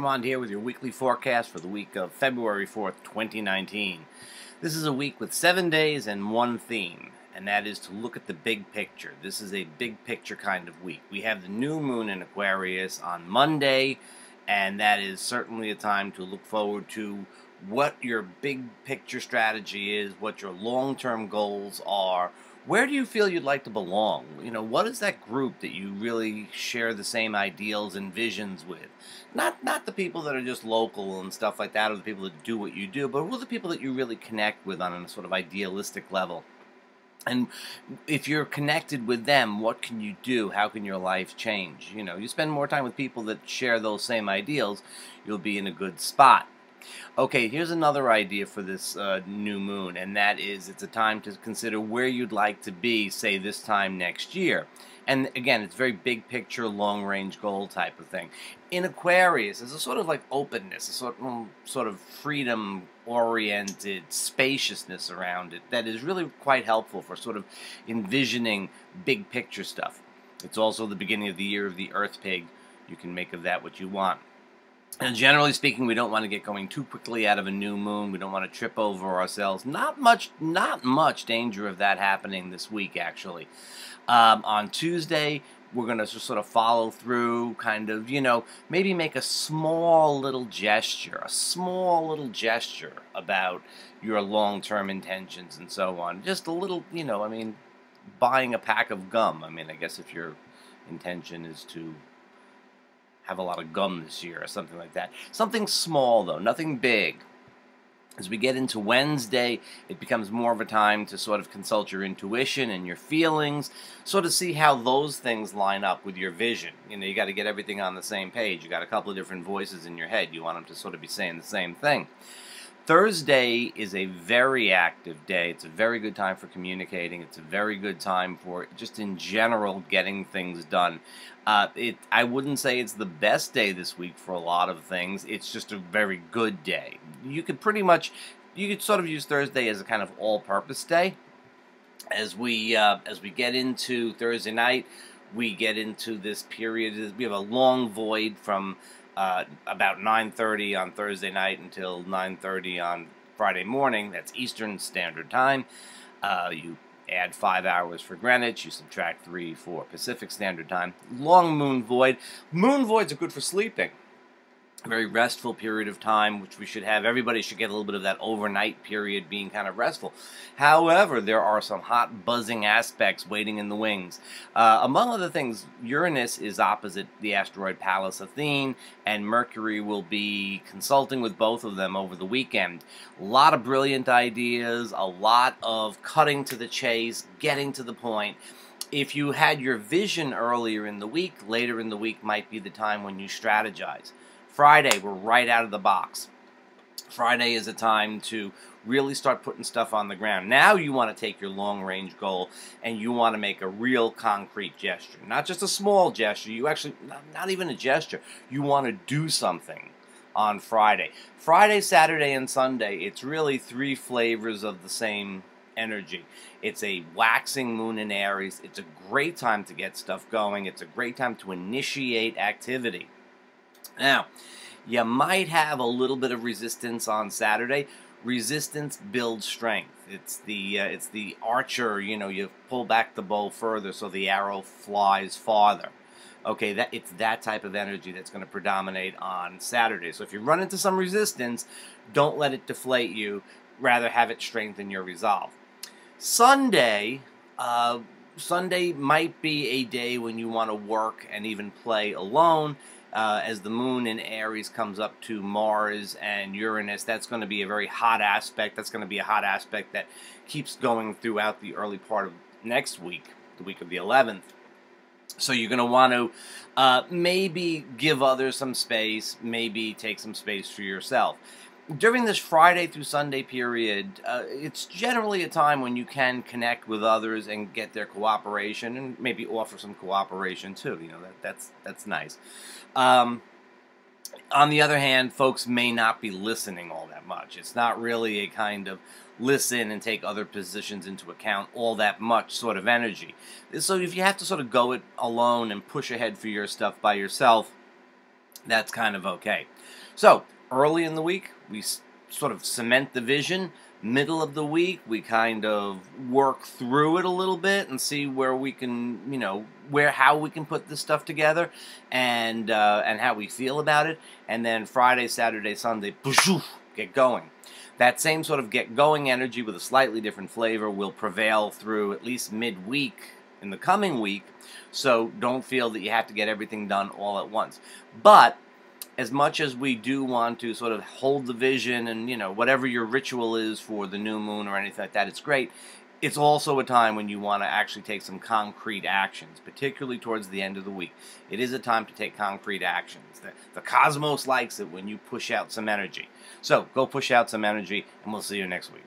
Armand here with your weekly forecast for the week of February 4th, 2019. This is a week with 7 days and one theme, and that is to look at the big picture. This is a big picture kind of week. We have the new moon in Aquarius on Monday, and that is certainly a time to look forward to what your big picture strategy is, what your long-term goals are. Where do you feel you'd like to belong? What is that group that you really share the same ideals and visions with? Not the people that are just local and stuff like that, or the people that do what you do, but who are the people that you really connect with on a sort of idealistic level? And if you're connected with them, what can you do? How can your life change? You spend more time with people that share those same ideals, you'll be in a good spot. Okay, here's another idea for this new moon, and that is it's a time to consider where you'd like to be, say, this time next year. And again, it's very big picture, long-range goal type of thing. In Aquarius, there's a sort of like openness, a sort of freedom-oriented spaciousness around it that is really quite helpful for sort of envisioning big picture stuff. It's also the beginning of the year of the Earth Pig. You can make of that what you want. And generally speaking, we don't want to get going too quickly out of a new moon. We don't want to trip over ourselves. Not much danger of that happening this week, actually. On Tuesday, we're going to just sort of follow through, kind of, maybe make a small little gesture about your long-term intentions and so on. Just a little, buying a pack of gum. I guess if your intention is to have a lot of gum this year or something like that. Something small, though, nothing big. As we get into Wednesday, it becomes more of a time to sort of consult your intuition and your feelings, sort of see how those things line up with your vision. You got to get everything on the same page. You got a couple of different voices in your head. You want them to sort of be saying the same thing. Thursday is a very active day. It's a very good time for communicating. It's a very good time for just in general getting things done. I wouldn't say it's the best day this week for a lot of things. It's just a very good day. You could sort of use Thursday as a kind of all-purpose day. As we get into Thursday night, we get into this period. We have a long void from about 9:30 on Thursday night until 9:30 on Friday morning. That's Eastern Standard Time. You add 5 hours for Greenwich. You subtract 3 for Pacific Standard Time. Long moon void. Moon voids are good for sleeping. A very restful period of time, which we should have. Everybody should get a little bit of that overnight period being kind of restful. However, there are some hot buzzing aspects waiting in the wings. Among other things, Uranus is opposite the asteroid Pallas Athene, and Mercury will be consulting with both of them over the weekend. A lot of brilliant ideas, a lot of cutting to the chase, getting to the point. If you had your vision earlier in the week, later in the week might be the time when you strategize. Friday, we're right out of the box. Friday is a time to really start putting stuff on the ground. Now you want to take your long-range goal and you want to make a real concrete gesture. Not just a small gesture. You actually, not even a gesture. You want to do something on Friday. Friday, Saturday, and Sunday, it's really 3 flavors of the same energy. It's a waxing moon in Aries. It's a great time to get stuff going. It's a great time to initiate activity. Now, you might have a little bit of resistance on Saturday. Resistance builds strength. It's the archer, you pull back the bow further so the arrow flies farther. Okay, it's that type of energy that's going to predominate on Saturday. So if you run into some resistance, don't let it deflate you. Rather have it strengthen your resolve. Sunday might be a day when you want to work and even play alone. As the moon in Aries comes up to Mars and Uranus, that's going to be a very hot aspect. That's going to be a hot aspect that keeps going throughout the early part of next week, the week of the 11th. So you're going to want to maybe give others some space, maybe take some space for yourself. During this Friday through Sunday period, it's generally a time when you can connect with others and get their cooperation, and maybe offer some cooperation too. That's nice. On the other hand, folks may not be listening all that much. It's not really a kind of listen and take other positions into account all that much sort of energy. So if you have to sort of go it alone and push ahead for your stuff by yourself, that's kind of okay. So, early in the week, we sort of cement the vision. Middle of the week, we kind of work through it a little bit and see where we can, how we can put this stuff together, and how we feel about it. And then Friday, Saturday, Sunday, get going. That same sort of get going energy with a slightly different flavor will prevail through at least midweek in the coming week. So don't feel that you have to get everything done all at once. But as much as we do want to sort of hold the vision and, whatever your ritual is for the new moon or anything like that, it's great. It's also a time when you want to actually take some concrete actions, particularly towards the end of the week. It is a time to take concrete actions. The cosmos likes it when you push out some energy. So go push out some energy, and we'll see you next week.